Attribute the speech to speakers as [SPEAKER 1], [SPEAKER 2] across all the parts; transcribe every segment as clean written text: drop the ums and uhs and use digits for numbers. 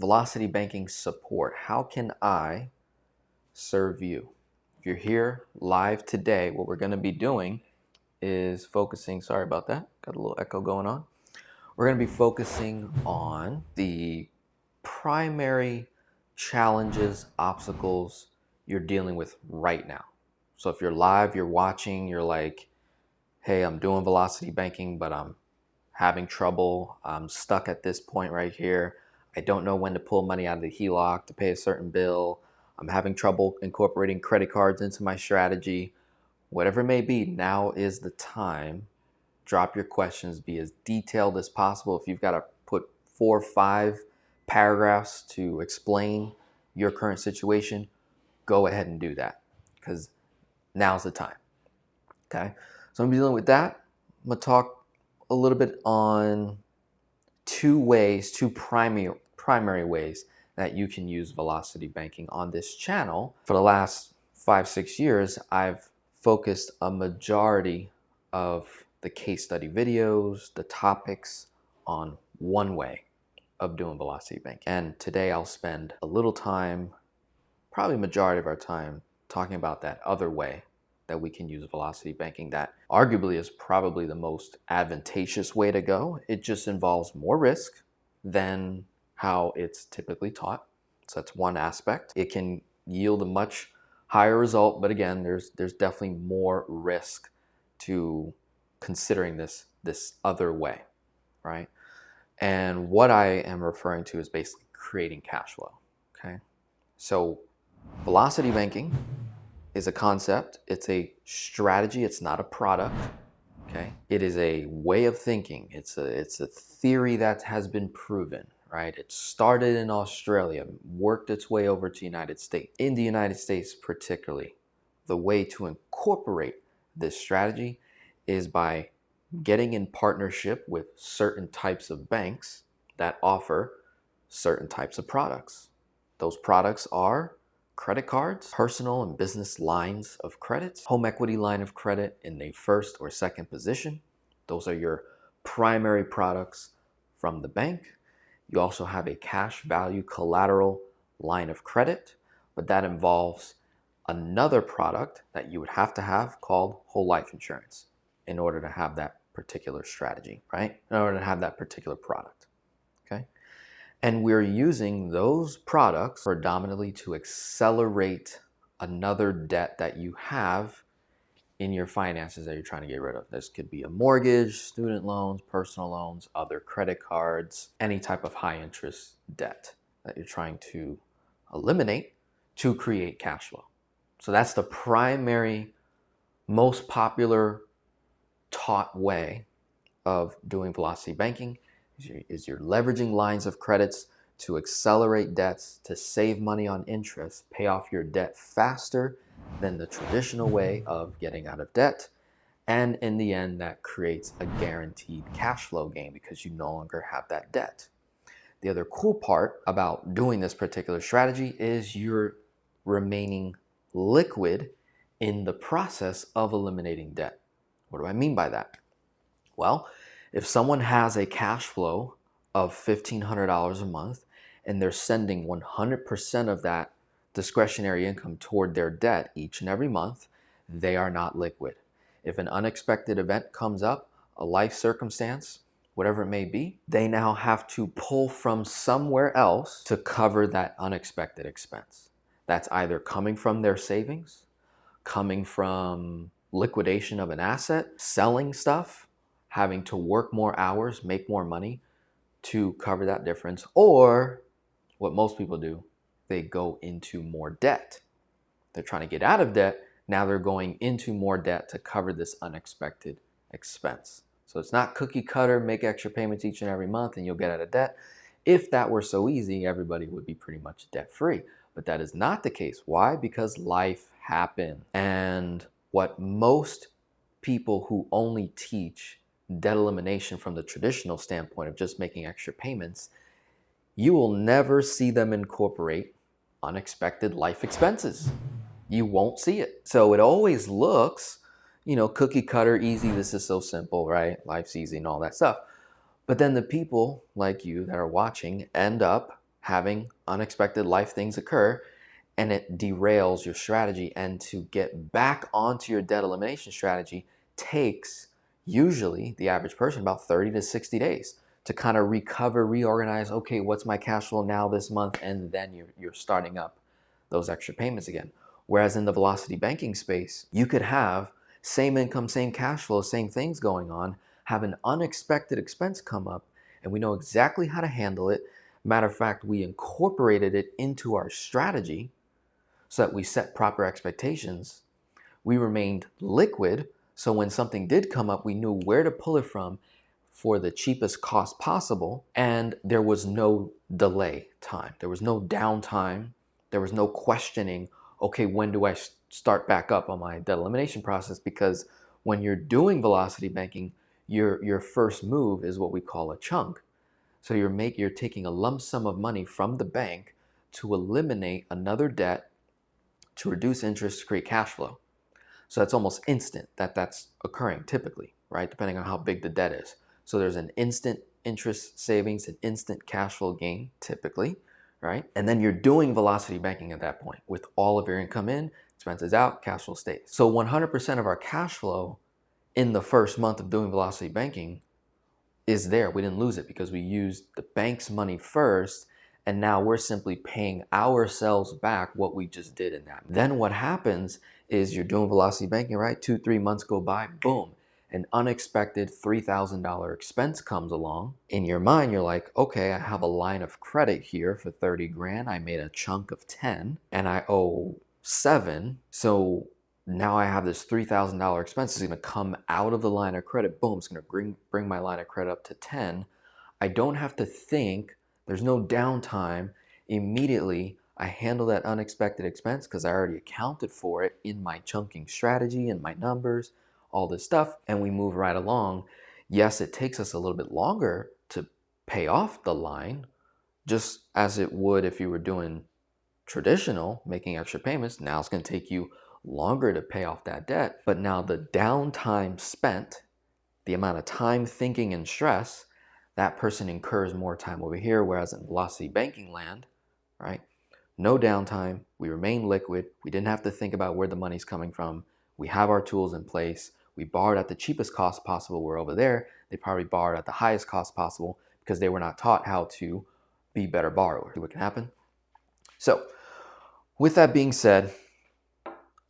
[SPEAKER 1] Velocity Banking support. How can I serve you? If you're here live today, what we're going to be doing is focusing, sorry about that, got a little echo going on. We're going to be focusing on the primary challenges, obstacles you're dealing with right now. So if you're live, you're watching, you're like, hey, I'm doing Velocity Banking, but I'm having trouble. I'm stuck at this point right here. I don't know when to pull money out of the HELOC to pay a certain bill. I'm having trouble incorporating credit cards into my strategy. Whatever it may be, now is the time. Drop your questions, be as detailed as possible. If you've got to put 4 or 5 paragraphs to explain your current situation, go ahead and do that, because now's the time. Okay, so I'm dealing with that. I'm gonna talk a little bit on two primary ways that you can use Velocity Banking on this channel. For the last 5-6 years, I've focused a majority of the case study videos, the topics, on one way of doing Velocity Banking. And today I'll spend a little time, probably majority of our time, talking about that other way that we can use Velocity Banking that arguably is probably the most advantageous way to go. It just involves more risk than how it's typically taught. So that's one aspect. It can yield a much higher result, but again, there's definitely more risk to considering this other way, right? And what I am referring to is basically creating cash flow, okay? So Velocity Banking is a concept, it's a strategy, it's not a product, okay? It is a way of thinking, it's a theory that has been proven, right? It started in Australia, worked its way over to the United States. In the United States particularly, the way to incorporate this strategy is by getting in partnership with certain types of banks that offer certain types of products. Those products are credit cards, personal and business lines of credit, home equity line of credit in the first or second position. Those are your primary products from the bank. You also have a cash value collateral line of credit, but that involves another product that you would have to have called whole life insurance in order to have that particular strategy, right? In order to have that particular product, okay? And we're using those products predominantly to accelerate another debt that you have in your finances that you're trying to get rid of. This could be a mortgage, student loans, personal loans, other credit cards, any type of high interest debt that you're trying to eliminate to create cash flow. So that's the primary, most popular taught way of doing Velocity Banking. Is you're leveraging lines of credits to accelerate debts, to save money on interest, pay off your debt faster than the traditional way of getting out of debt. And in the end, that creates a guaranteed cash flow gain because you no longer have that debt. The other cool part about doing this particular strategy is you're remaining liquid in the process of eliminating debt. What do I mean by that? Well, if someone has a cash flow of $1,500 a month and they're sending 100% of that discretionary income toward their debt each and every month, they are not liquid. If an unexpected event comes up, a life circumstance, whatever it may be, they now have to pull from somewhere else to cover that unexpected expense. That's either coming from their savings, coming from liquidation of an asset, selling stuff, having to work more hours, make more money to cover that difference, or what most people do, they go into more debt. They're trying to get out of debt, now they're going into more debt to cover this unexpected expense. So it's not cookie cutter, make extra payments each and every month and you'll get out of debt. If that were so easy, everybody would be pretty much debt free. But that is not the case. Why? Because life happened. And what most people who only teach debt elimination from the traditional standpoint of just making extra payments, you will never see them incorporate unexpected life expenses. You won't see it. So it always looks, cookie cutter, easy, this is so simple, right? Life's easy and all that stuff. But then the people like you that are watching end up having unexpected life things occur, and it derails your strategy. And to get back onto your debt elimination strategy takes usually the average person about 30 to 60 days to kind of recover, reorganize. Okay, what's my cash flow now this month? And then you're starting up those extra payments again. Whereas in the velocity banking space, you could have same income, same cash flow, same things going on, have an unexpected expense come up, and we know exactly how to handle it. Matter of fact, we incorporated it into our strategy so that we set proper expectations. We remained liquid, so when something did come up, we knew where to pull it from for the cheapest cost possible, and there was no delay time. There was no downtime. There was no questioning, okay, when do I start back up on my debt elimination process? Because when you're doing velocity banking, your first move is what we call a chunk. So you're taking a lump sum of money from the bank to eliminate another debt, to reduce interest, to create cash flow. So that's almost instant that's occurring typically, right? Depending on how big the debt is. So there's an instant interest savings, an instant cash flow gain typically, right? And then you're doing velocity banking at that point with all of your income in, expenses out, cash flow stays. So 100% of our cash flow in the first month of doing velocity banking is there. We didn't lose it because we used the bank's money first, and now we're simply paying ourselves back what we just did in that. Then what happens is you're doing velocity banking, right? 2-3 months go by, boom, an unexpected $3,000 expense comes along. In your mind, you're like, okay, I have a line of credit here for 30 grand. I made a chunk of 10 and I owe 7. So now I have this $3,000 expense is going to come out of the line of credit. Boom, it's going to bring my line of credit up to 10. I don't have to think. There's no downtime. Immediately, I handle that unexpected expense because I already accounted for it in my chunking strategy and my numbers, all this stuff, and we move right along. Yes, it takes us a little bit longer to pay off the line, just as it would if you were doing traditional, making extra payments. Now it's going to take you longer to pay off that debt, but now the downtime spent, the amount of time thinking and stress, that person incurs more time over here. Whereas in velocity banking land, right, no downtime, we remain liquid, we didn't have to think about where the money's coming from, we have our tools in place, we borrowed at the cheapest cost possible. We're over there, they probably borrowed at the highest cost possible because they were not taught how to be better borrowers. See what can happen? So with that being said,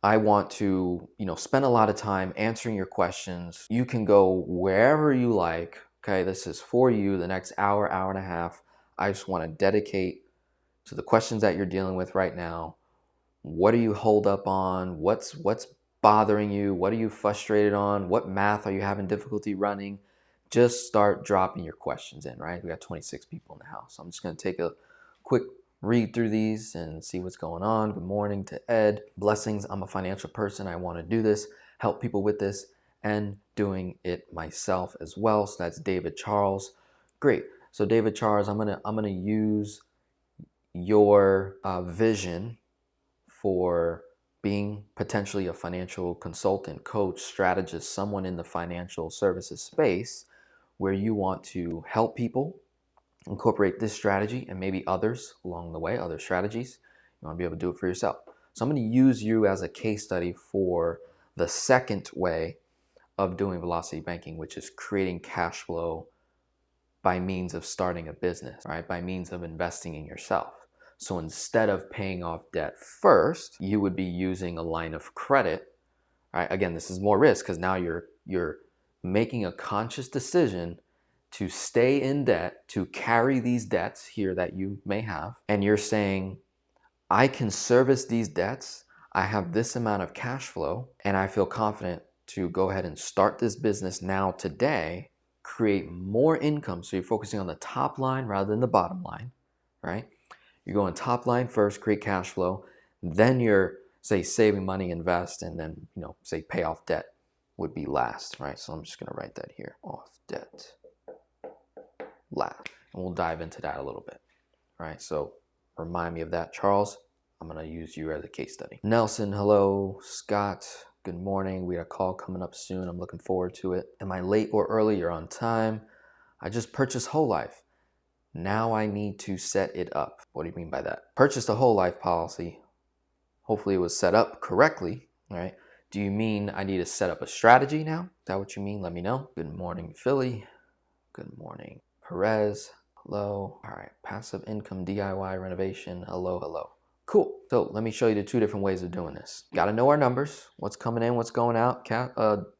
[SPEAKER 1] I want to, spend a lot of time answering your questions. You can go wherever you like. Okay, this is for you. The next hour, hour and a half, I just want to dedicate to the questions that you're dealing with right now. What are you holed up on? What's bothering you? What are you frustrated on? What math are you having difficulty running? Just start dropping your questions in, right? We got 26 people in the house. So I'm just going to take a quick read through these and see what's going on. Good morning to Ed. Blessings. I'm a financial person. I want to do this, help people with this, and doing it myself as well. So that's David Charles. Great. So David Charles, I'm gonna use your vision for being potentially a financial consultant, coach, strategist, someone in the financial services space where you want to help people incorporate this strategy and maybe others along the way, other strategies. You want to be able to do it for yourself. So I'm going to use you as a case study for the second way of doing velocity banking, which is creating cash flow by means of starting a business, right? By means of investing in yourself. So instead of paying off debt first, you would be using a line of credit, right? Again, this is more risk because now you're making a conscious decision to stay in debt, to carry these debts here that you may have. And you're saying, I can service these debts. I have this amount of cash flow, and I feel confident to go ahead and start this business now today, create more income. So you're focusing on the top line rather than the bottom line, right? You're going top line first, create cash flow. Then you're, say, saving money, invest, and then, say pay off debt would be last, right? So I'm just going to write that here, off debt. Last, and we'll dive into that a little bit, right? So remind me of that, Charles. I'm going to use you as a case study. Nelson, hello. Scott, good morning. We got a call coming up soon. I'm looking forward to it. Am I late or early? You're on time. I just purchased Whole Life. Now I need to set it up. What do you mean by that? Purchased a whole life policy. Hopefully it was set up correctly, right? Do you mean I need to set up a strategy now? Is that what you mean? Let me know. Good morning, Philly. Good morning, Perez. Hello. All right, passive income DIY renovation. Hello, hello. Cool. So let me show you the two different ways of doing this. Got to know our numbers, what's coming in, what's going out,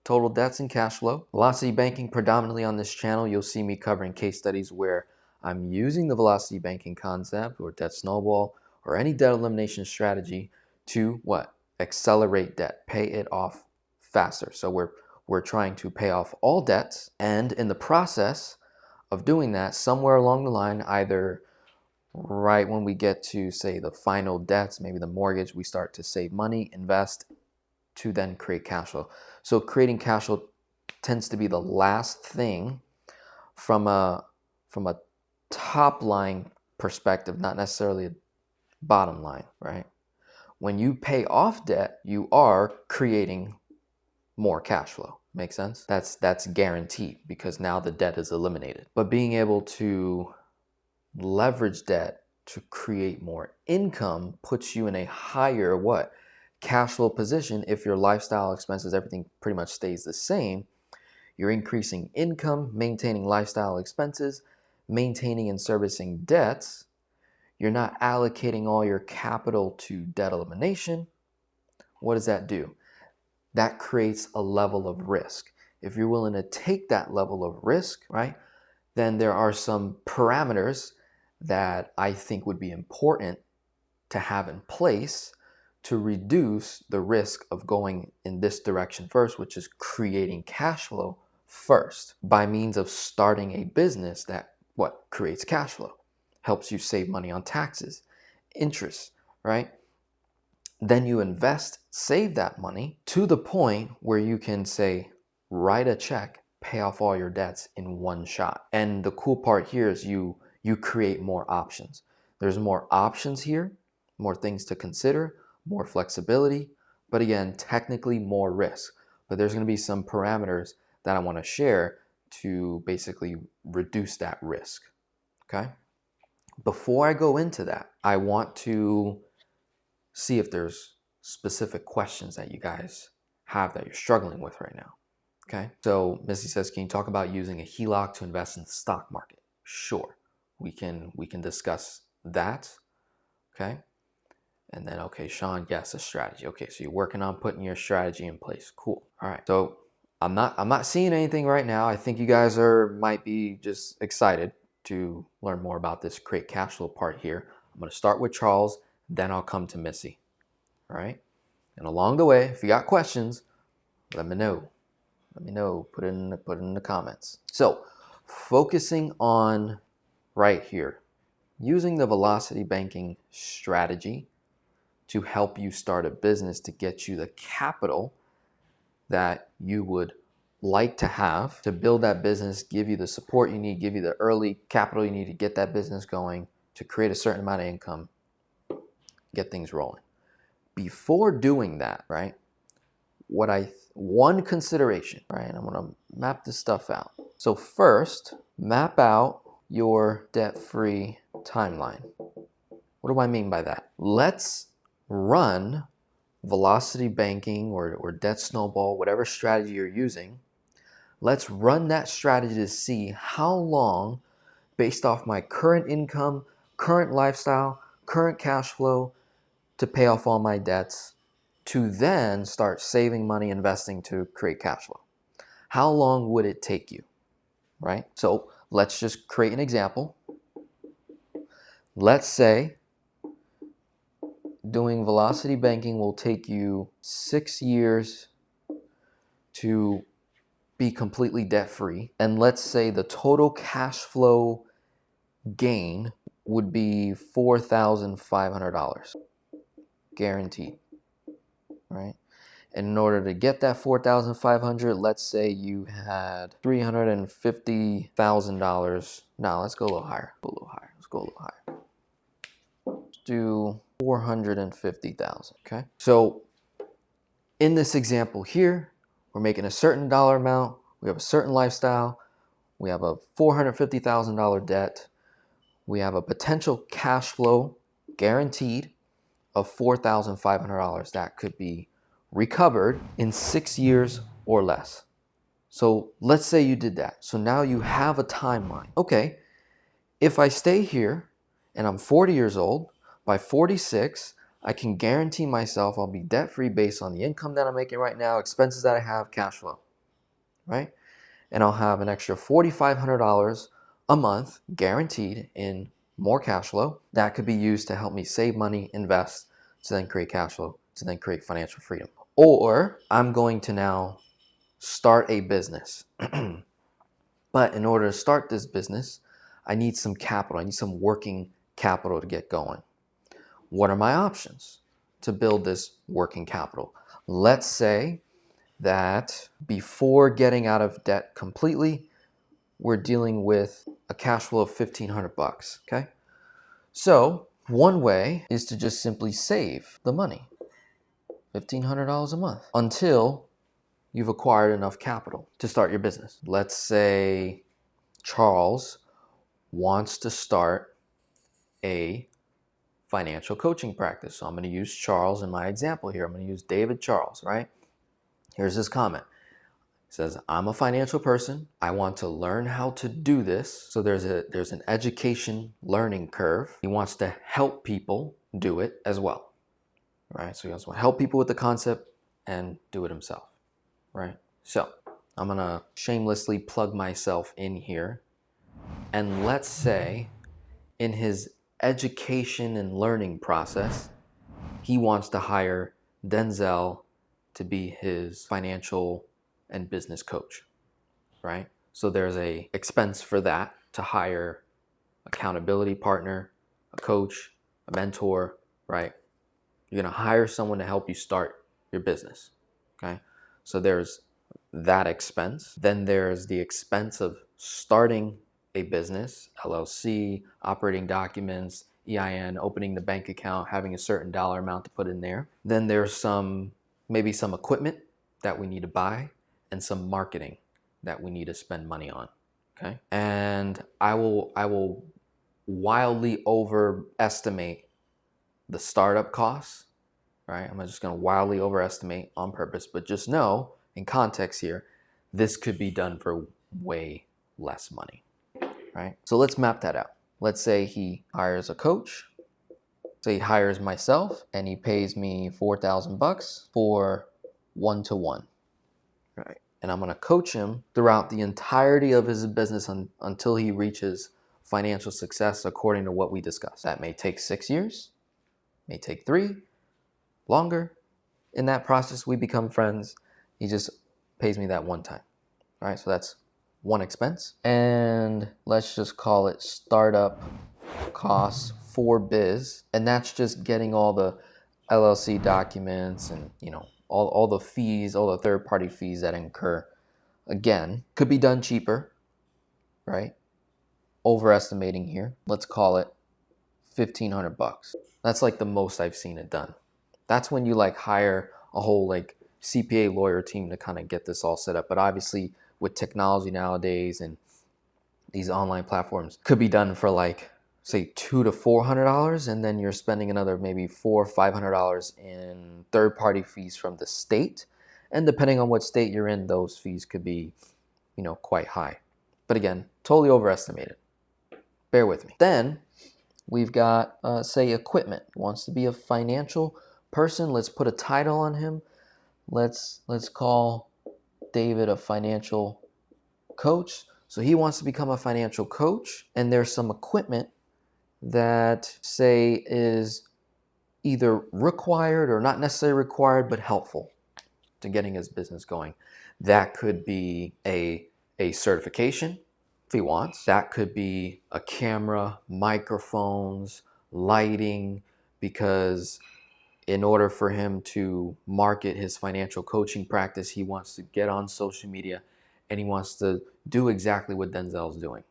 [SPEAKER 1] total debts and cash flow. Velocity banking predominantly on this channel. You'll see me covering case studies where I'm using the velocity banking concept or debt snowball or any debt elimination strategy to what? Accelerate debt, pay it off faster. So we're trying to pay off all debts, and in the process of doing that, somewhere along the line, either right when we get to, say, the final debts, maybe the mortgage, we start to save money, invest to then create cash flow. So creating cash flow tends to be the last thing from a top line perspective, not necessarily a bottom line, right? When you pay off debt, you are creating more cash flow. Make sense? That's guaranteed because now the debt is eliminated. But being able to leverage debt to create more income puts you in a higher what? Cash flow position. If your lifestyle expenses, everything pretty much stays the same, you're increasing income, maintaining lifestyle expenses, maintaining and servicing debts. You're not allocating all your capital to debt elimination. What does that do? That creates a level of risk. If you're willing to take that level of risk, right, then there are some parameters that I think would be important to have in place to reduce the risk of going in this direction first, which is creating cash flow first by means of starting a business that what creates cash flow, helps you save money on taxes, interest, right? Then you invest, save that money to the point where you can say, write a check, pay off all your debts in one shot. And the cool part here is you create more options. There's more options here, more things to consider, more flexibility, but again, technically more risk. But there's going to be some parameters that I want to share to basically reduce that risk. Okay? Before I go into that, I want to see if there's specific questions that you guys have that you're struggling with right now. Okay, so Missy says, can you talk about using a HELOC to invest in the stock market? Sure, we can discuss that. Okay, and then okay, Sean, yes, a strategy. Okay, so you're working on putting your strategy in place. Cool. All right, so I'm not seeing anything right now. I think you guys might be just excited to learn more about this create cash flow part here. I'm going to start with Charles, then I'll come to Missy. All right, and along the way, if you got questions, let me know. Let me know. Put it in the comments. So, focusing on right here, using the velocity banking strategy to help you start a business to get you the capital that you would like to have to build that business, give you the support you need, give you the early capital you need to get that business going, to create a certain amount of income, get things rolling. Before doing that, right? One consideration, right? I'm gonna map this stuff out. So first, map out your debt-free timeline. What do I mean by that? Let's run velocity banking or debt snowball, whatever strategy you're using. Let's run that strategy to see how long, based off my current income, current lifestyle, current cash flow, to pay off all my debts, to then start saving money, investing to create cash flow. How long would it take you, right? So let's just create an example. Let's say doing velocity banking will take you 6 years to be completely debt-free. And let's say the total cash flow gain would be $4,500, guaranteed, right? And in order to get that $4,500, let's say you had $350,000. Now let's go a little higher. Let's go a little higher. Let's do 450,000. Okay. So in this example here, we're making a certain dollar amount. We have a certain lifestyle. We have a $450,000 debt. we have a potential cash flow guaranteed of $4,500 that could be recovered in 6 years or less. So let's say you did that. So now you have a timeline. Okay, if I stay here and I'm 40 years old, by 46, I can guarantee myself I'll be debt-free based on the income that I'm making right now, expenses that I have, cash flow, right? And I'll have an extra $4,500 a month guaranteed in more cash flow that could be used to help me save money, invest, to then create cash flow, to then create financial freedom. Or I'm going to now start a business. But in order to start this business, I need some capital. I need some working capital to get going. What are my options to build this working capital? Let's say that before getting out of debt completely, we're dealing with a cash flow of $1,500, okay? So one way is to just simply save the money, $1,500 a month, until you've acquired enough capital to start your business. Let's say Charles wants to start a financial coaching practice. So I'm going to use Charles in my example here. I'm going to use David Charles, right? Here's his comment. It says, I'm a financial person. I want to learn how to do this. So there's an education learning curve. He wants to help people do it as well, right? So he wants to help people with the concept and do it himself, right? So I'm going to shamelessly plug myself in here. And let's say in his education and learning process, he wants to hire Denzel to be his financial and business coach, right? So there's a expense for that to hire accountability partner, a coach, a mentor, right? You're gonna hire someone to help you start your business, okay? So there's that expense. Then there's the expense of starting a business, LLC, operating documents, EIN, opening the bank account, having a certain dollar amount to put in there. Then there's maybe some equipment that we need to buy and some marketing that we need to spend money on, okay? And I will wildly overestimate the startup costs, right? I'm just gonna wildly overestimate on purpose, but just know, in context here, this could be done for way less money, right? So let's map that out. Let's say he hires a coach. So he hires myself and he pays me $4,000 for one-to-one, right? And I'm gonna coach him throughout the entirety of his business until he reaches financial success according to what we discussed. That may take 6 years, may take 3, longer. In that process, we become friends. He just pays me that one time, all right? So that's one expense. And let's just call it startup costs for biz. And that's just getting all the LLC documents and, all the fees, all the third-party fees that incur. Again, could be done cheaper, right? Overestimating here. Let's call it $1,500. That's like the most I've seen it done. That's when you hire a whole CPA lawyer team to kind of get this all set up. But obviously with technology nowadays and these online platforms, could be done for say $200 to $400, and then you're spending another maybe $400 or $500 in third-party fees from the state. And depending on what state you're in, those fees could be, quite high. But again, totally overestimated. Bear with me. Then we've got, say, equipment. Wants to be a financial person. Let's put a title on him. Let's call David a financial coach. So he wants to become a financial coach, and there's some equipment that, say, is either required or not necessarily required, but helpful to getting his business going. That could be a certification if he wants. That could be a camera, microphones, lighting, because in order for him to market his financial coaching practice, he wants to get on social media and he wants to do exactly what Denzel's doing,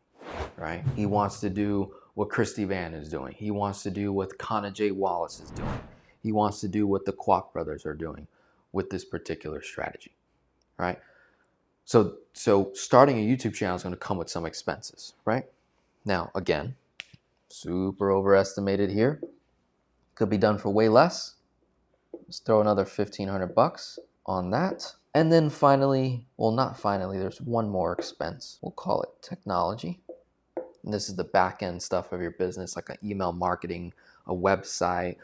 [SPEAKER 1] right? He wants to do what Christy Van is doing. He wants to do what Connor J. Wallace is doing. He wants to do what the Kwok brothers are doing with this particular strategy, right? So starting a YouTube channel is going to come with some expenses, right? Now, again, super overestimated here. Could be done for way less. Let's throw another 1,500 bucks on that. And then finally, well, not finally, there's one more expense. We'll call it technology. And this is the back end stuff of your business, like an email marketing, a website,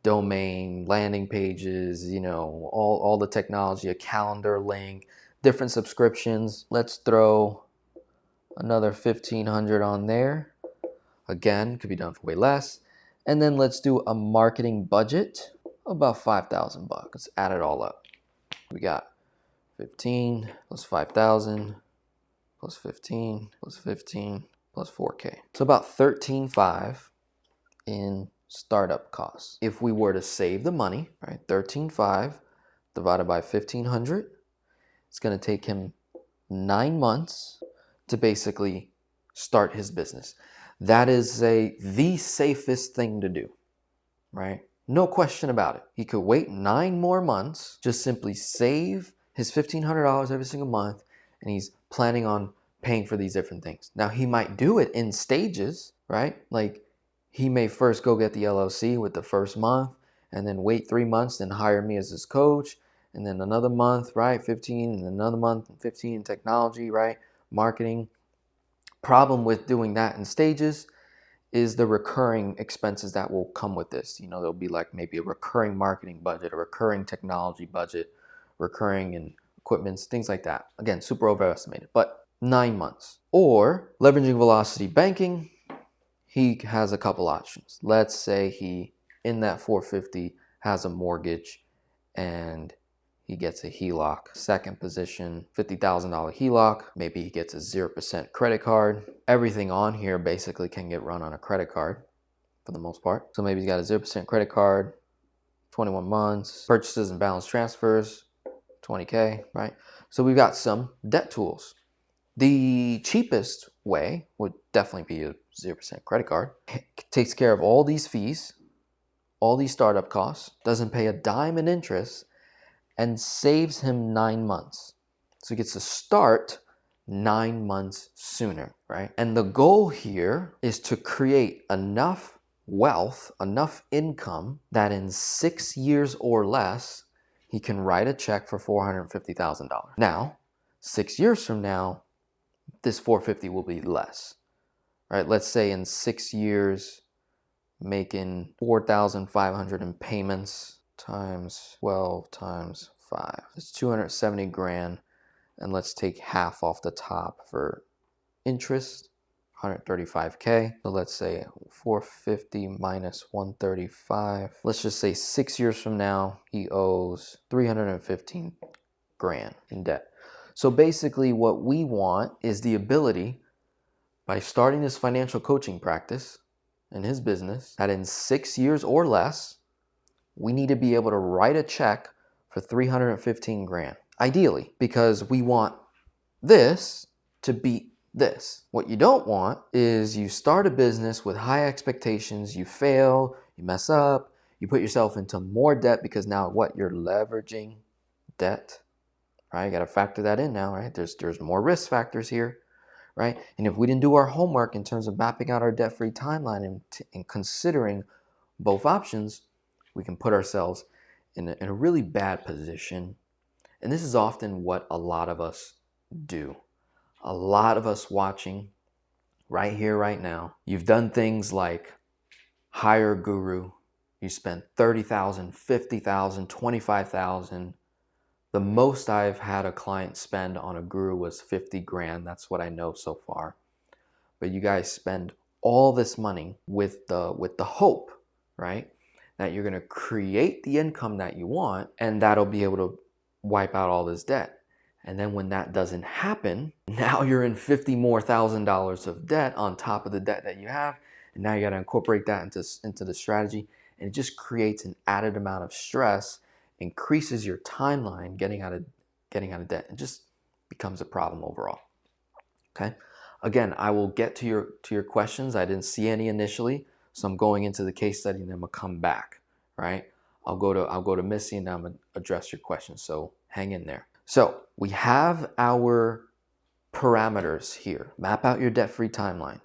[SPEAKER 1] domain, landing pages, all the technology, a calendar link, different subscriptions. Let's throw another 1,500 on there. Again, could be done for way less. And then let's do a marketing budget, about 5,000 bucks. Let's add it all up. We got 15 plus 5,000 plus 15 plus 15 plus 4K. So about 13.5 in startup costs. If we were to save the money, right, 13.5 divided by 1,500, it's going to take him 9 months to basically start his business. That is the safest thing to do, right? No question about it. He could wait 9 more months, just simply save his $1,500 every single month, and he's planning on paying for these different things. Now, he might do it in stages, right? Like, he may first go get the LLC with the first month, and then wait 3 months, then hire me as his coach, and then another month, right, 15, and another month, 15 in technology, right, marketing. Problem with doing that in stages is the recurring expenses that will come with this. There'll be like maybe a recurring marketing budget, a recurring technology budget, recurring in equipments, things like that. Again, super overestimated, but 9 months. Or leveraging velocity banking, he has a couple options. Let's say he, in that 450, has a mortgage and he gets a HELOC. Second position, $50,000 HELOC. Maybe he gets a 0% credit card. Everything on here basically can get run on a credit card for the most part. So maybe he's got a 0% credit card, 21 months, purchases and balance transfers, 20K, right? So we've got some debt tools. The cheapest way would definitely be a 0% credit card. It takes care of all these fees, all these startup costs, doesn't pay a dime in interest, and saves him 9 months. So he gets to start 9 months sooner, right? And the goal here is to create enough wealth, enough income that in 6 years or less, he can write a check for $450,000. Now, 6 years from now, this 450 will be less, right? Let's say in 6 years, making 4,500 in payments times 12 times 5. It's 270 grand. And let's take half off the top for interest, 135K. So let's say 450 minus 135. Let's just say 6 years from now, he owes 315 grand in debt. So basically what we want is the ability, by starting this financial coaching practice in his business, that in 6 years or less, we need to be able to write a check for 315 grand. Ideally, because we want this to beat this. What you don't want is you start a business with high expectations, you fail, you mess up, you put yourself into more debt because now what? You're leveraging debt, right? You got to factor that in now, right? There's more risk factors here, right? And if we didn't do our homework in terms of mapping out our debt-free timeline and considering both options, we can put ourselves in a really bad position. And this is often what a lot of us do. A lot of us watching right here, right now, you've done things like hire a guru. You spent $30,000, $50,000, $25,000. The most I've had a client spend on a guru was 50 grand. That's what I know so far. But you guys spend all this money with the hope, right, that you're going to create the income that you want, and that'll be able to wipe out all this debt. And then when that doesn't happen, now you're in $50,000 more of debt on top of the debt that you have. And now you got to incorporate that into the strategy. And it just creates an added amount of stress, increases your timeline getting out of debt. It just becomes a problem overall. Okay. Again, I will get to your questions. I didn't see any initially, so I'm going into the case study and then I'm gonna come back, right? I'll go to Missy and I'm gonna address your questions. So hang in there. So we have our parameters here. Map out your debt-free timeline.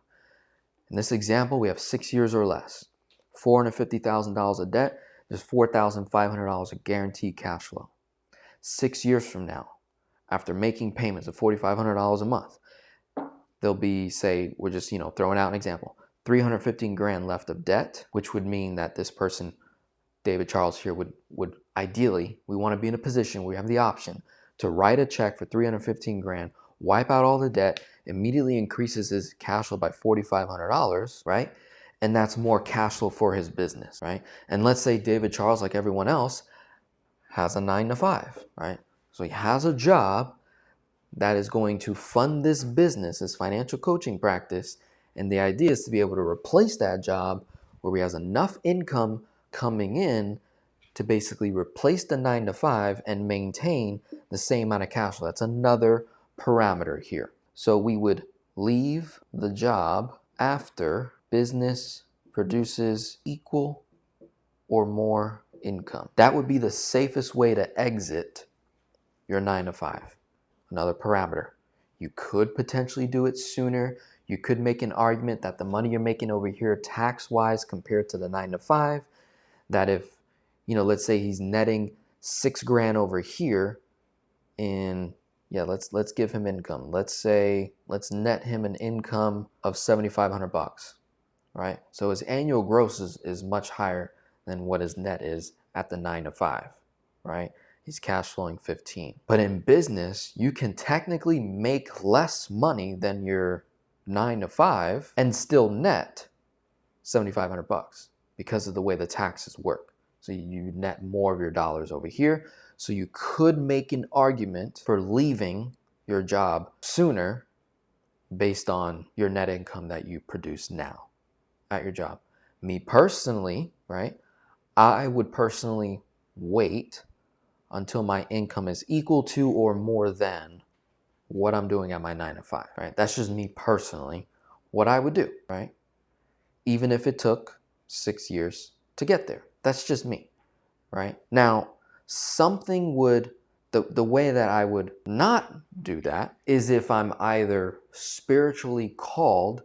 [SPEAKER 1] In this example, we have 6 years or less, $450,000 of debt, there's $4,500 of guaranteed cash flow. 6 years from now, after making payments of $4,500 a month, there'll be, say, we're just, throwing out an example, 315 grand left of debt, which would mean that this person, David Charles here, would ideally, we want to be in a position where we have the option to write a check for 315 grand, wipe out all the debt, immediately increases his cash flow by $4,500, right? And that's more cash flow for his business, right? And let's say David Charles, like everyone else, has a 9-to-5, right? So he has a job that is going to fund this business, this financial coaching practice. And the idea is to be able to replace that job where he has enough income coming in to basically replace the 9-to-5 and maintain the same amount of cash flow. That's another parameter here. So we would leave the job after business produces equal or more income. That would be the safest way to exit your 9-to-5. Another parameter. You could potentially do it sooner. You could make an argument that the money you're making over here tax-wise compared to the 9-to-5, that if, let's say he's netting 6 grand over here in, let's give him income. Let's net him an income of $7,500, right? So his annual gross is much higher than what his net is at the 9-to-5, right? He's cash flowing 15. But in business, you can technically make less money than your 9-to-5 and still net $7,500 because of the way the taxes work. So you net more of your dollars over here. So you could make an argument for leaving your job sooner based on your net income that you produce now at your job. Me personally, right? I would personally wait until my income is equal to or more than what I'm doing at my 9-to-5, right? That's just me personally, what I would do, right? Even if it took 6 years to get there. That's just me, right? Now, the way that I would not do that is if I'm either spiritually called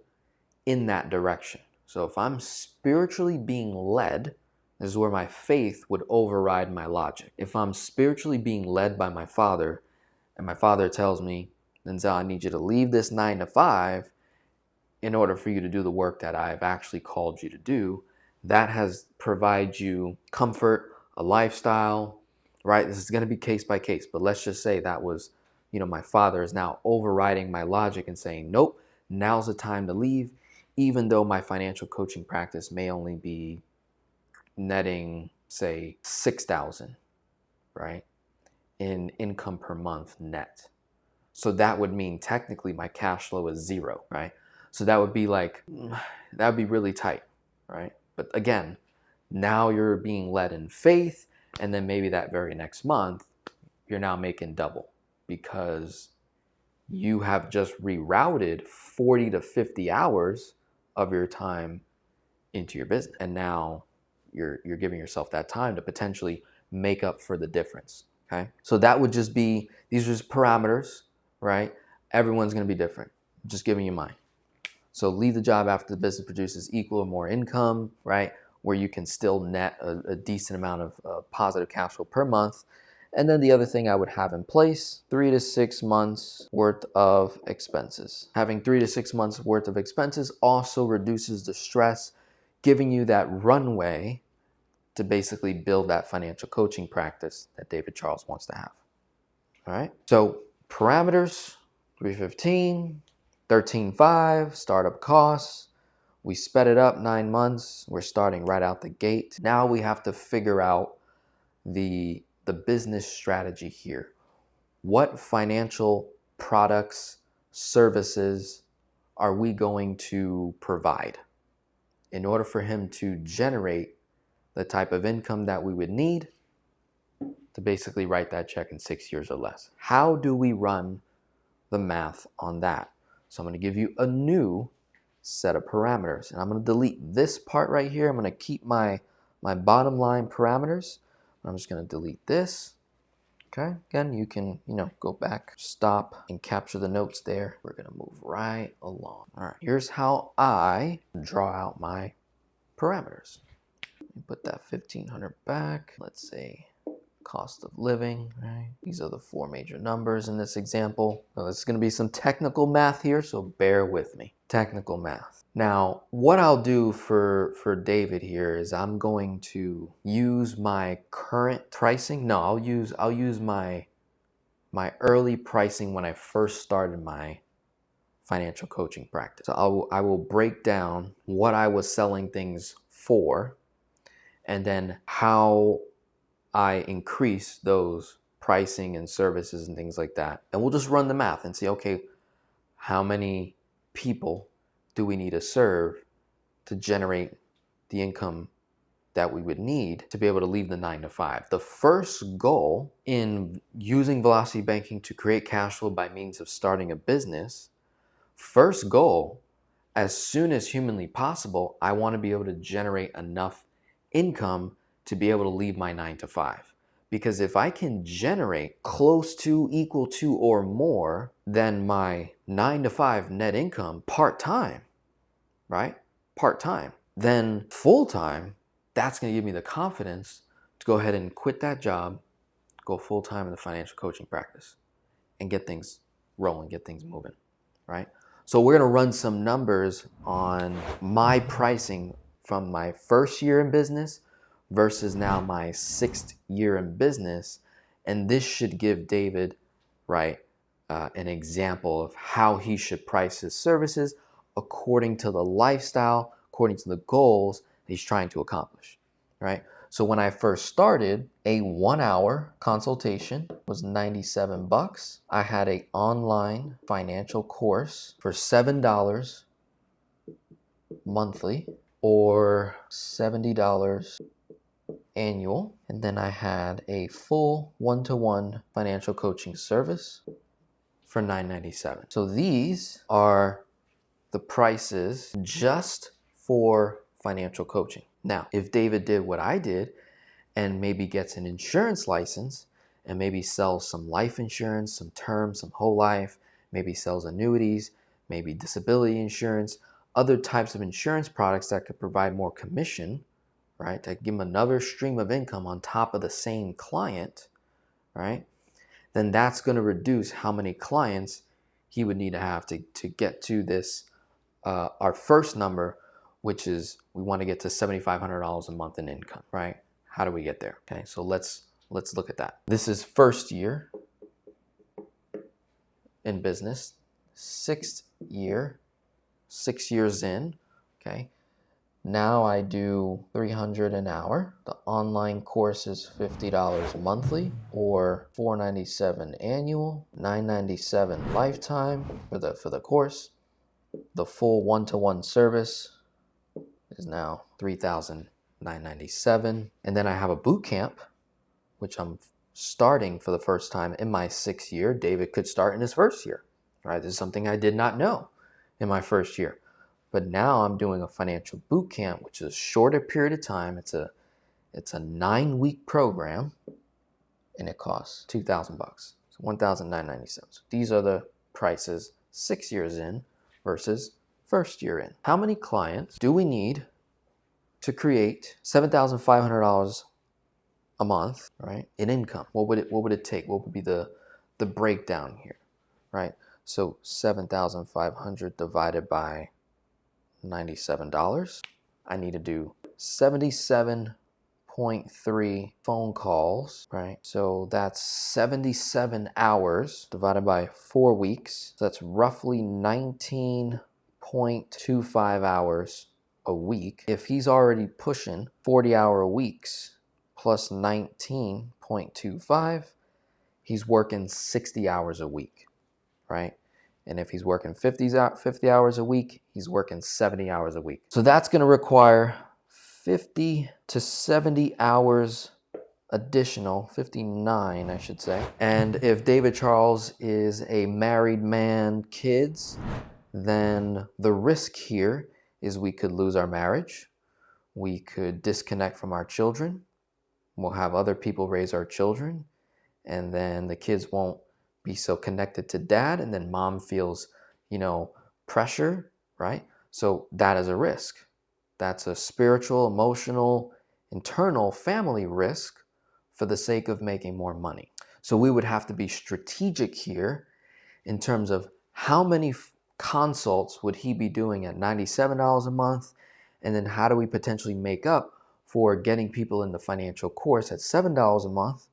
[SPEAKER 1] in that direction. So if I'm spiritually being led, this is where my faith would override my logic. If I'm spiritually being led by my father, and my father tells me, Denzel, I need you to leave this 9-to-5 in order for you to do the work that I've actually called you to do, that has provided you comfort, a lifestyle, right? This is going to be case by case, but let's just say that was, my father is now overriding my logic and saying, nope, now's the time to leave, even though my financial coaching practice may only be netting, say, $6,000, right, in income per month net. So that would mean technically my cash flow is 0, right? So that would be really tight, right? But again, now you're being led in faith, and then maybe that very next month, you're now making double because you have just rerouted 40 to 50 hours of your time into your business. And now you're giving yourself that time to potentially make up for the difference, okay? So that would just be, these are just parameters, right? Everyone's going to be different. I'm just giving you mine. So leave the job after the business produces equal or more income, right? Where you can still net a decent amount of positive cash flow per month. And then the other thing I would have in place, 3 to 6 months worth of expenses. Having 3 to 6 months worth of expenses also reduces the stress, giving you that runway to basically build that financial coaching practice that David Charles wants to have. All right. So parameters, 315, 13.5, startup costs. We sped it up 9 months. We're starting right out the gate. Now we have to figure out the business strategy here. What financial products, services are we going to provide in order for him to generate the type of income that we would need to basically write that check in 6 years or less? How do we run the math on that? So I'm going to give you a new set of parameters, and I'm going to delete this part right here. I'm going to keep my bottom line parameters. I'm just going to delete this, Okay, again, you can, go back, stop, and capture the notes there. We're gonna move right along. All right, here's how I draw out my parameters. Put that 1,500 back. Let's say cost of living, right? These are the four major numbers in this example. Now, this is gonna be some technical math here, so bear with me. Technical math. Now, what I'll do for David here is I'm going to use my current pricing. No, I'll use my early pricing when I first started my financial coaching practice. So I will break down what I was selling things for, and then how I increase those pricing and services and things like that. And we'll just run the math and see, okay, how many people do we need to serve to generate the income that we would need to be able to leave the 9 to 5. The first goal in using velocity banking to create cash flow by means of starting a business, first goal, as soon as humanly possible, I want to be able to generate enough income to be able to leave my 9 to 5. Because if I can generate close to, equal to, or more than my 9 to 5 net income part-time, right? Part-time, then full-time, that's going to give me the confidence to go ahead and quit that job, go full-time in the financial coaching practice, and get things rolling, get things moving, right? So we're going to run some numbers on my pricing from my first year in business versus now my 6th year in business. And this should give David, right, an example of how he should price his services according to the lifestyle, according to the goals that he's trying to accomplish, right? So when I first started, a 1-hour consultation was $97. I had an online financial course for $7 monthly or $70 annual. And then I had a full one-to-one financial coaching service for $997. So these are the prices just for financial coaching. Now, if David did what I did and maybe gets an insurance license and maybe sells some life insurance, some term, some whole life, maybe sells annuities, maybe disability insurance, other types of insurance products that could provide more commission, right? To give him another stream of income on top of the same client, right? Then that's going to reduce how many clients he would need to have to get to this, our first number, which is we want to get to $7,500 a month in income, right? How do we get there? Okay, so let's look at that. This is first year in business, 6th year, 6 years in, okay? Now I do $300 an hour. The online course is $50 monthly or $497 annual, $997 lifetime for the course. The full one-to-one service is now $3,997. And then I have a boot camp, which I'm starting for the first time in my 6th year. David could start in his first year, right? This is something I did not know in my first year. But now I'm doing a financial boot camp, which is a shorter period of time. It's a 9-week program, and it costs $2,000. So $1,997. So these are the prices 6 years in versus first year in. How many clients do we need to create $7,500 a month, right, in income? What would it take? What would be the breakdown here, right? So 7,500 divided by $97. I need to do 77.3 phone calls, right? So that's 77 hours divided by 4 weeks. So that's roughly 19.25 hours a week. If he's already pushing 40-hour weeks plus 19.25, he's working 60 hours a week, right? And if he's working 50 hours a week, he's working 70 hours a week. So that's going to require 50 to 70 hours additional, 59, I should say. And if David Charles is a married man, kids, then the risk here is we could lose our marriage. We could disconnect from our children. We'll have other people raise our children. and then the kids won't be so connected to dad, and then mom feels, pressure, right? So that is a risk. That's a spiritual, emotional, internal family risk for the sake of making more money. So we would have to be strategic here in terms of how many consults would he be doing at $97 a month, and then how do we potentially make up for getting people in the financial course at $7 a month,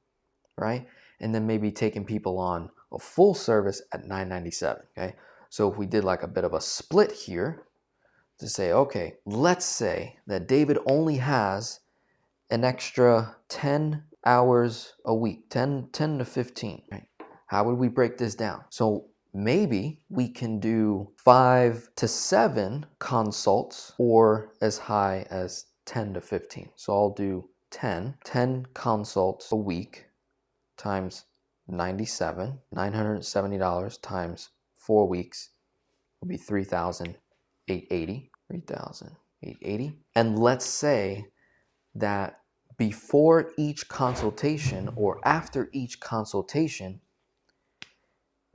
[SPEAKER 1] right? And then maybe taking people on a full service at $9.97, okay? So if we did like a bit of a split here to say, okay, let's say that David only has an extra 10 hours a week, 10 to 15, right? How would we break this down? So maybe we can do 5 to 7 consults or as high as 10 to 15. So I'll do 10 consults a week times 97, $970 times 4 weeks will be $3,880. And let's say that before each consultation or after each consultation,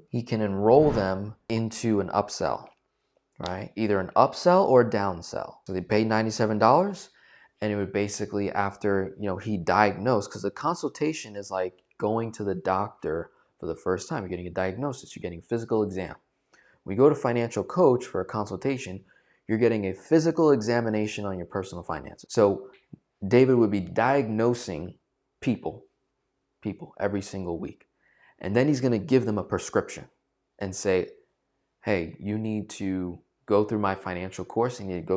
[SPEAKER 1] he can enroll them into an upsell, right? Either an upsell or a downsell. So they pay $97, and it would basically, after he diagnosed, because the consultation is like going to the doctor for the first time. You're getting a diagnosis, you're getting a physical exam. When you go to financial coach for a consultation, you're getting a physical examination on your personal finances. So David would be diagnosing people every single week. And then he's going to give them a prescription and say, hey, you need to go through my financial course. I need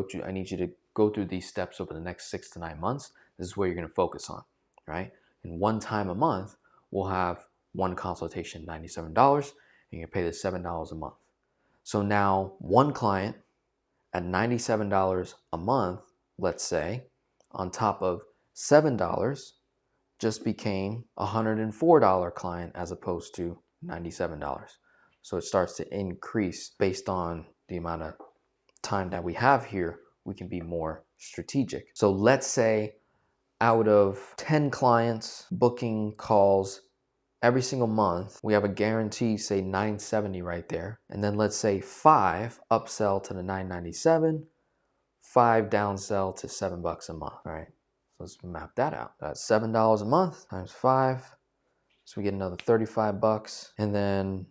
[SPEAKER 1] you to go through these steps over the next 6 to 9 months. This is where you're going to focus on, right? And one time a month, we'll have one consultation, $97, and you're going to pay the $7 a month. So now one client at $97 a month, let's say, on top of $7, just became a $104 client as opposed to $97. So it starts to increase based on the amount of time that we have here. We can be more strategic. So let's say out of 10 clients booking calls every single month, we have a guarantee, say $970 right there. And then let's say 5 upsell to the $997, 5 downsell to $7 a month, all right? So let's map that out. That's $7 a month times 5. So we get another $35. And then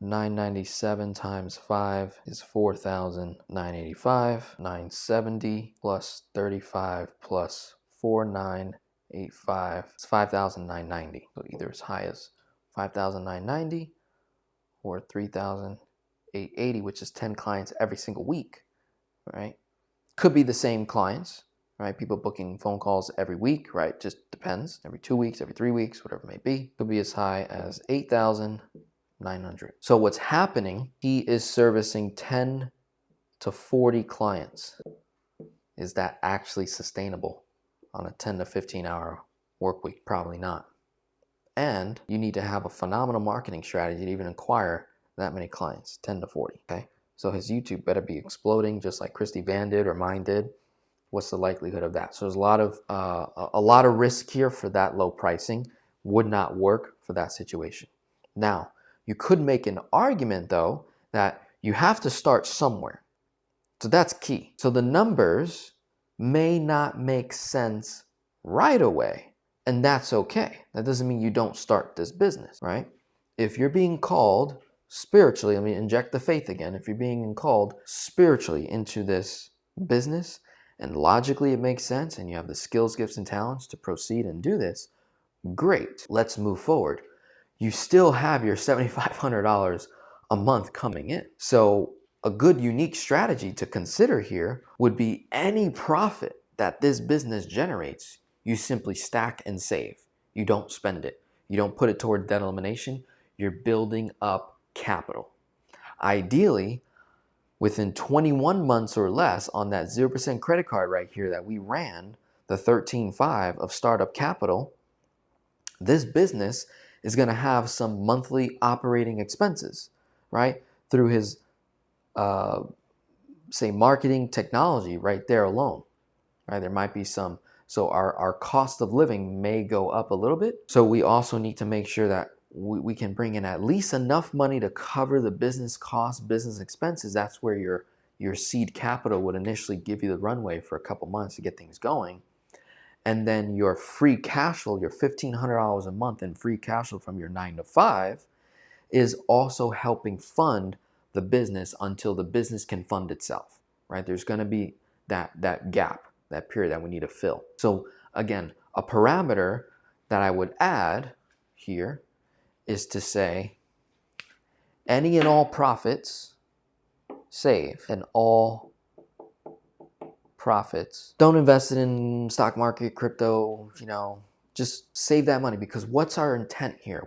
[SPEAKER 1] $997 times 5 is $4,985. $970 plus 35 plus $4,985. It's $5,990. So either as high as $5,990 or $3,880, which is 10 clients every single week, right? Could be the same clients, right? People booking phone calls every week, right? Just depends. Every 2 weeks, every 3 weeks, whatever it may be. Could be as high as $8,900. So what's happening, he is servicing 10 to 40 clients. Is that actually sustainable on a 10 to 15 hour work week? Probably not. And you need to have a phenomenal marketing strategy to even acquire that many clients, 10 to 40, okay? So his YouTube better be exploding just like Christy Van did or mine did. What's the likelihood of that? So there's a lot of risk here for that low pricing. Would not work for that situation. Now, you could make an argument though that you have to start somewhere. So that's key. So the numbers may not make sense right away, and that's okay. That doesn't mean you don't start this business, right? If you're being called spiritually, let me inject the faith again. If you're being called spiritually into this business and logically it makes sense and you have the skills, gifts, and talents to proceed and do this, great. Let's move forward. You still have your $7,500 a month coming in. So a good unique strategy to consider here would be any profit that this business generates, you simply stack and save. You don't spend it. You don't put it toward debt elimination. You're building up capital. Ideally, within 21 months or less on that 0% credit card right here that we ran, the 13.5 of startup capital, this business is going to have some monthly operating expenses, right? Through his, say, marketing technology right there alone, right? There might be some So our cost of living may go up a little bit. So we also need to make sure that we can bring in at least enough money to cover the business costs, business expenses. That's where your seed capital would initially give you the runway for a couple months to get things going. And then your free cash flow, your $1,500 a month in free cash flow from your 9 to 5 is also helping fund the business until the business can fund itself, right? There's going to be that gap, that period that we need to fill. So again, a parameter that I would add here is to say any and all profits save, and all profits. Don't invest it in stock market, crypto, just save that money, because what's our intent here?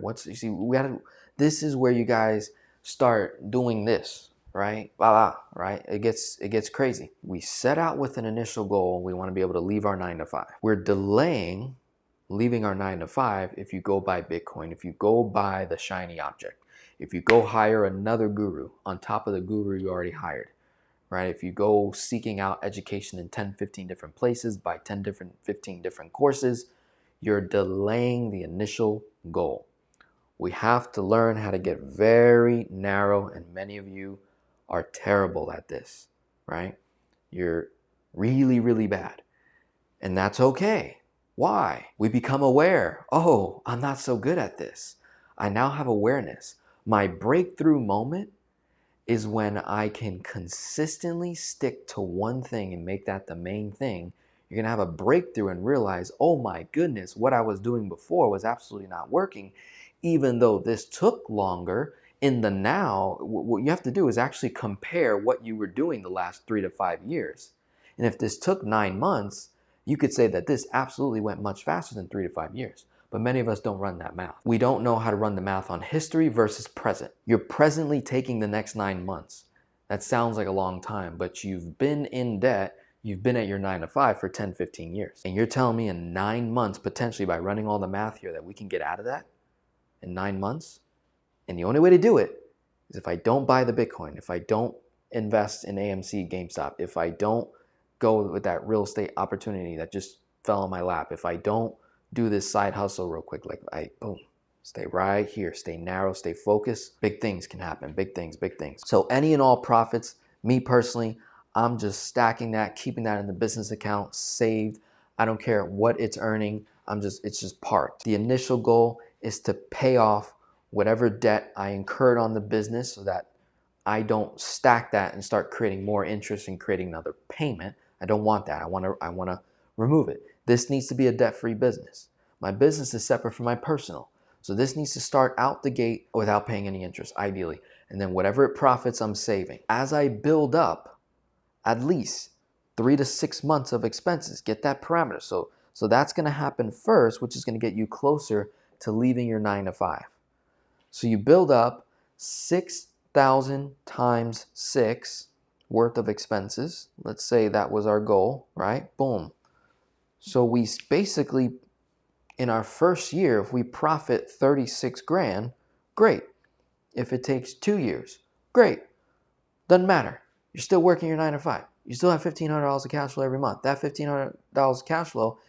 [SPEAKER 1] This is where you guys start doing this, right? Right? It gets crazy. We set out with an initial goal. We want to be able to leave our 9 to 5. We're delaying leaving our 9 to 5 if you go buy Bitcoin, if you go buy the shiny object, if you go hire another guru on top of the guru you already hired, right? If you go seeking out education in 10, 15 different places, buy 15 different courses, you're delaying the initial goal. We have to learn how to get very narrow, and many of you are terrible at this, right? You're really, really bad. And that's okay. Why? We become aware. Oh, I'm not so good at this. I now have awareness. My breakthrough moment is when I can consistently stick to one thing and make that the main thing. You're going to have a breakthrough and realize, oh my goodness, what I was doing before was absolutely not working. Even though this took longer, in the now, what you have to do is actually compare what you were doing the last 3 to 5 years. And if this took 9 months, you could say that this absolutely went much faster than 3 to 5 years. But many of us don't run that math. We don't know how to run the math on history versus present. You're presently taking the next 9 months. That sounds like a long time, but you've been in debt. You've been at your 9 to 5 for 10, 15 years. And you're telling me in 9 months, potentially by running all the math here, that we can get out of that in 9 months? And the only way to do it is if I don't buy the Bitcoin, if I don't invest in AMC, GameStop, if I don't go with that real estate opportunity that just fell on my lap, if I don't do this side hustle real quick, boom, stay right here, stay narrow, stay focused, big things can happen, big things. So any and all profits, me personally, I'm just stacking that, keeping that in the business account, saved. I don't care what it's earning. It's just parked. The initial goal is to pay off whatever debt I incurred on the business so that I don't stack that and start creating more interest and creating another payment. I don't want that. I want to remove it. This needs to be a debt-free business. My business is separate from my personal. So this needs to start out the gate without paying any interest, ideally. And then whatever it profits, I'm saving. As I build up at least 3 to 6 months of expenses, get that parameter. So that's going to happen first, which is going to get you closer to leaving your 9 to 5. So you build up 6,000 times 6 worth of expenses. Let's say that was our goal, right? Boom. So we basically, in our first year, if we profit 36 grand, great. If it takes 2 years, great. Doesn't matter. You're still working your 9 to 5. You still have $1,500 of cash flow every month. That $1,500 of cash flow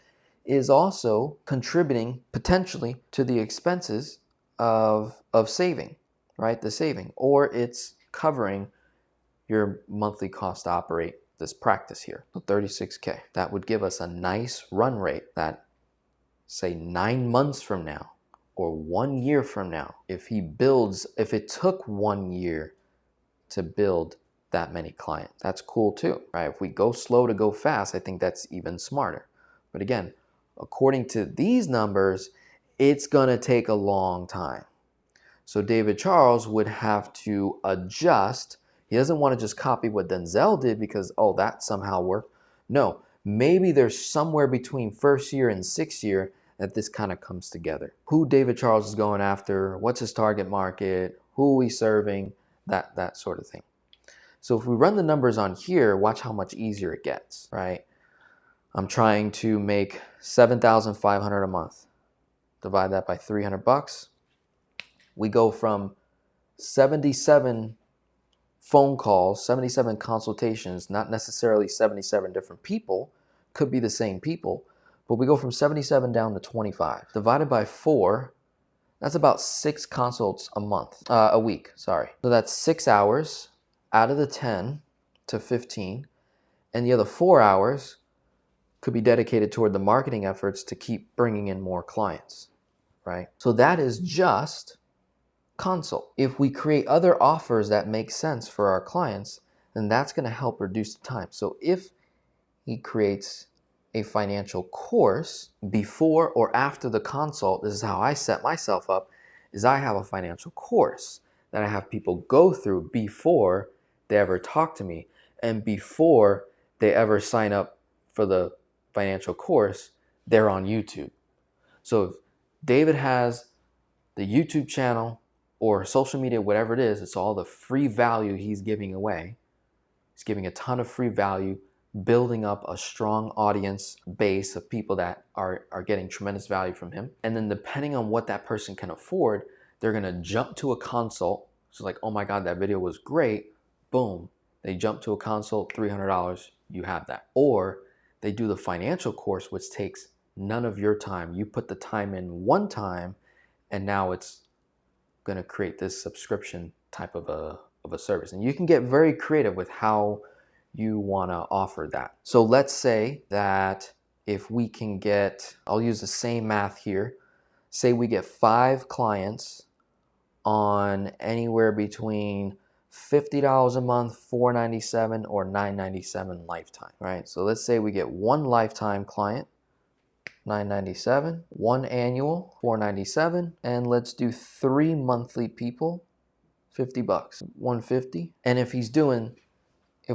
[SPEAKER 1] is also contributing potentially to the expenses of saving, right? The saving, or it's covering your monthly cost to operate this practice here. So 36K. That would give us a nice run rate that, say, 9 months from now or 1 year from now, if it took 1 year to build that many clients, that's cool too, right? If we go slow to go fast, I think that's even smarter. But again, according to these numbers, it's gonna take a long time. So David Charles would have to adjust. He doesn't want to just copy what Denzel did because, oh, that somehow worked. No, maybe there's somewhere between first year and 6th year that this kind of comes together. Who David Charles is going after, what's his target market, who he's serving, that sort of thing. So if we run the numbers on here, watch how much easier it gets, right? I'm trying to make $7,500 a month. Divide that by $300. We go from 77 phone calls, 77 consultations, not necessarily 77 different people, could be the same people, But we go from 77 down to 25. Divided by 4, that's about 6 consults a week, sorry. So that's 6 hours out of the 10 to 15, and the other 4 hours could be dedicated toward the marketing efforts to keep bringing in more clients, right? So that is just consult. If we create other offers that make sense for our clients, then that's going to help reduce the time. So if he creates a financial course before or after the consult, this is how I set myself up, is I have a financial course that I have people go through before they ever talk to me and before they ever sign up for the financial course, they're on YouTube. So if David has the YouTube channel or social media, whatever it is, it's all the free value he's giving away. He's giving a ton of free value, building up a strong audience base of people that are getting tremendous value from him. And then depending on what that person can afford, they're gonna jump to a consult. So like, oh my God, that video was great. Boom, they jump to a consult, $300, you have that. Or they do the financial course, which takes none of your time. You put the time in one time, and now it's gonna create this subscription type of a service. And you can get very creative with how you want to offer that. So let's say that if we can get, I'll use the same math here, say we get 5 clients on anywhere between $50 a month, $497, or $997 lifetime, right? So let's say we get 1 lifetime client, $997, 1 annual, $497, and let's do 3 monthly people, $50, $150. And if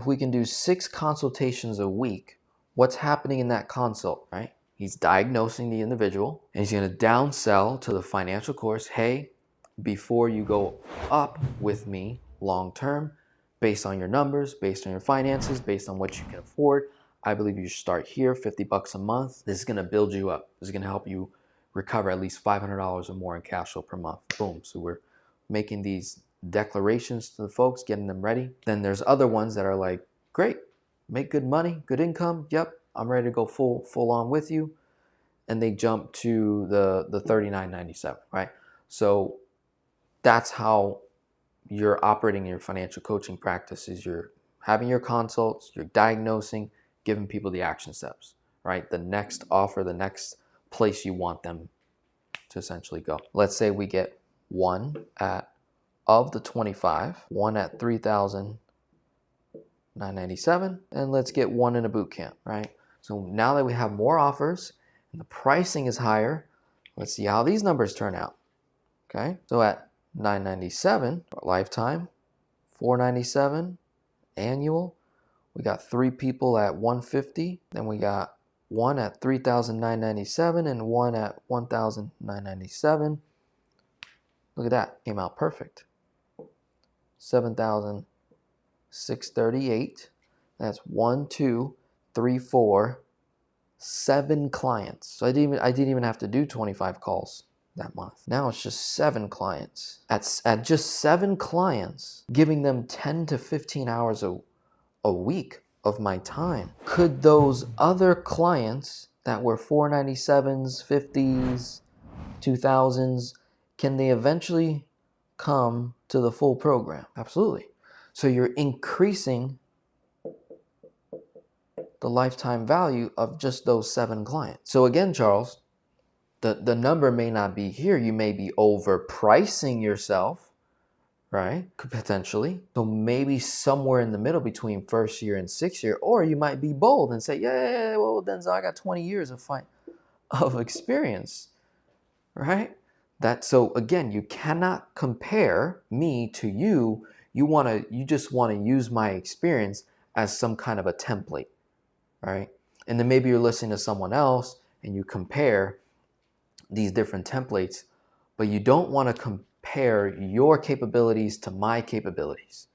[SPEAKER 1] we can do 6 consultations a week, what's happening in that consult, right? He's diagnosing the individual, and he's going to downsell to the financial course. Hey, before you go up with me long term, based on your numbers, based on your finances, based on what you can afford, I believe you should start here, $50 a month. This is going to build you up. This is going to help you recover at least $500 or more in cash flow per month. Boom. So we're making these declarations to the folks, getting them ready. Then there's other ones that are like, great, make good money, good income. Yep, I'm ready to go full on with you. And they jump to the $39.97, right? So that's how you're operating your financial coaching practices. You're having your consults, you're diagnosing, giving people the action steps, right? The next offer, the next place you want them to essentially go. Let's say we get 1 of the 25, 1 at $3,997, and let's get 1 in a boot camp, right? So now that we have more offers and the pricing is higher, let's see how these numbers turn out. Okay, so at $997 lifetime, $497 annual, we got 3 people at $150, then we got 1 at $3,997 and 1 at $1,997. Look at that, came out perfect. $7,638. That's 1, 2, 3, 4, 7 clients. So I didn't even have to do 25 calls that month. Now it's just 7 clients. At just 7 clients, giving them 10 to 15 hours a week of my time. Could those other clients that were 497s, 50s, 2000s, can they eventually come to the full program? Absolutely. So you're increasing the lifetime value of just those 7 clients. So again, Charles, the number may not be here. You may be overpricing yourself, right? Potentially. So maybe somewhere in the middle between 1st year and 6th year, or you might be bold and say, yeah, well, Denzel, I got 20 years of experience, right? So again, you cannot compare me to you. You just want to use my experience as some kind of a template, right? And then maybe you're listening to someone else and you compare these different templates, but you don't want to compare your capabilities to my capabilities,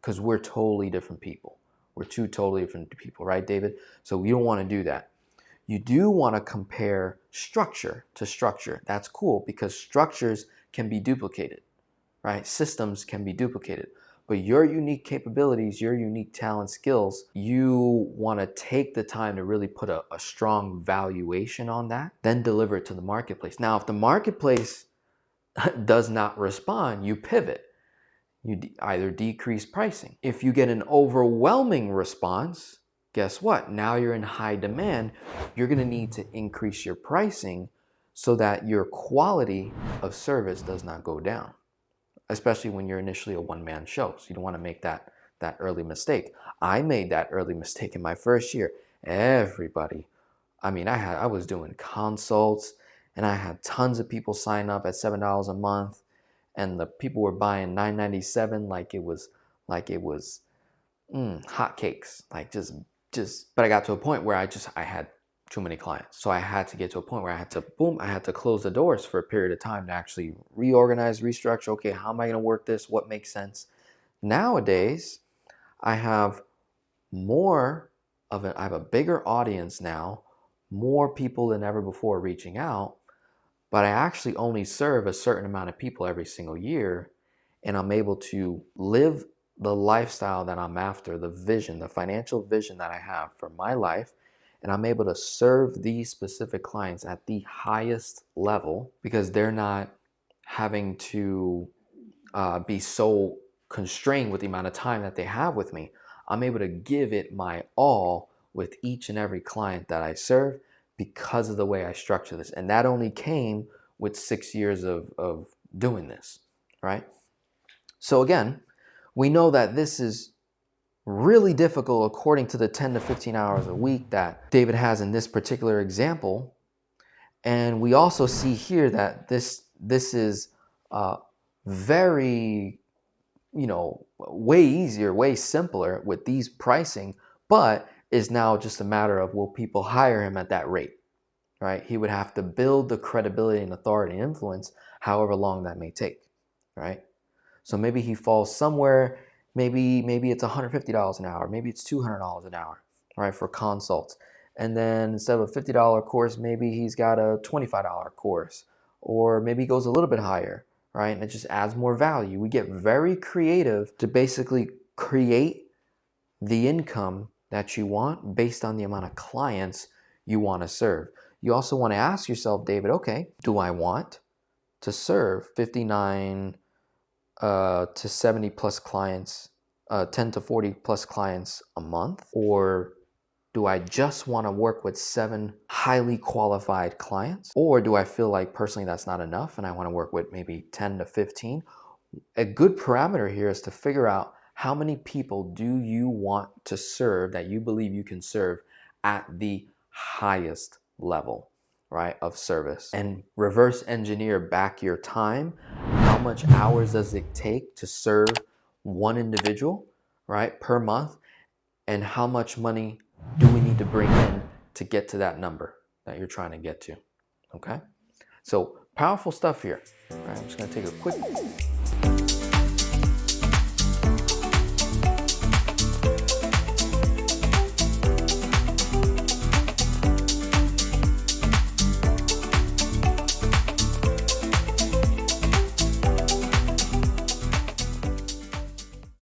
[SPEAKER 1] because we're totally different people. We're 2 totally different people, right, David? So we don't want to do that. You do want to compare structure to structure. That's cool, because structures can be duplicated, right? Systems can be duplicated. But your unique capabilities, your unique talent, skills, you want to take the time to really put a strong valuation on that, then deliver it to the marketplace. Now, if the marketplace does not respond, you pivot. You either decrease pricing. If you get an overwhelming response, guess what? Now you're in high demand. You're going to need to increase your pricing so that your quality of service does not go down, especially when you're initially a one-man show. So you don't want to make that early mistake. I made that early mistake in my first year. Everybody, I was doing consults and I had tons of people sign up at $7 a month, and the people were buying $9.97 like it was hotcakes. Like just. But I got to a point where I had too many clients, so I had to get to a point where I had to close the doors for a period of time to actually reorganize, restructure. Okay, how am I going to work this? What makes sense? Nowadays, I have I have a bigger audience now, more people than ever before reaching out, but I actually only serve a certain amount of people every single year, and I'm able to live the lifestyle that I'm after, the vision, the financial vision that I have for my life, and I'm able to serve these specific clients at the highest level because they're not having to be so constrained with the amount of time that they have with me. I'm able to give it my all with each and every client that I serve because of the way I structure this. And that only came with 6 years of doing this, right? So again, we know that this is really difficult according to the 10 to 15 hours a week that David has in this particular example. And we also see here that this is very, way easier, way simpler with these pricing, but is now just a matter of, will people hire him at that rate, right? He would have to build the credibility and authority and influence however long that may take, right? So maybe he falls somewhere, maybe it's $150 an hour, maybe it's $200 an hour, right, for consults. And then instead of a $50 course, maybe he's got a $25 course, or maybe he goes a little bit higher, right? And it just adds more value. We get very creative to basically create the income that you want based on the amount of clients you want to serve. You also want to ask yourself, David, okay, do I want to serve 59 to 70 plus clients, 10 to 40 plus clients a month? Or do I just want to work with 7 highly qualified clients? Or do I feel like personally that's not enough and I want to work with maybe 10 to 15? A good parameter here is to figure out how many people do you want to serve that you believe you can serve at the highest level, right, of service, and reverse engineer back your time. How much hours does it take to serve one individual, right, per month? And how much money do we need to bring in to get to that number that you're trying to get to? Okay, so powerful stuff here. All right, I'm just going to take a quick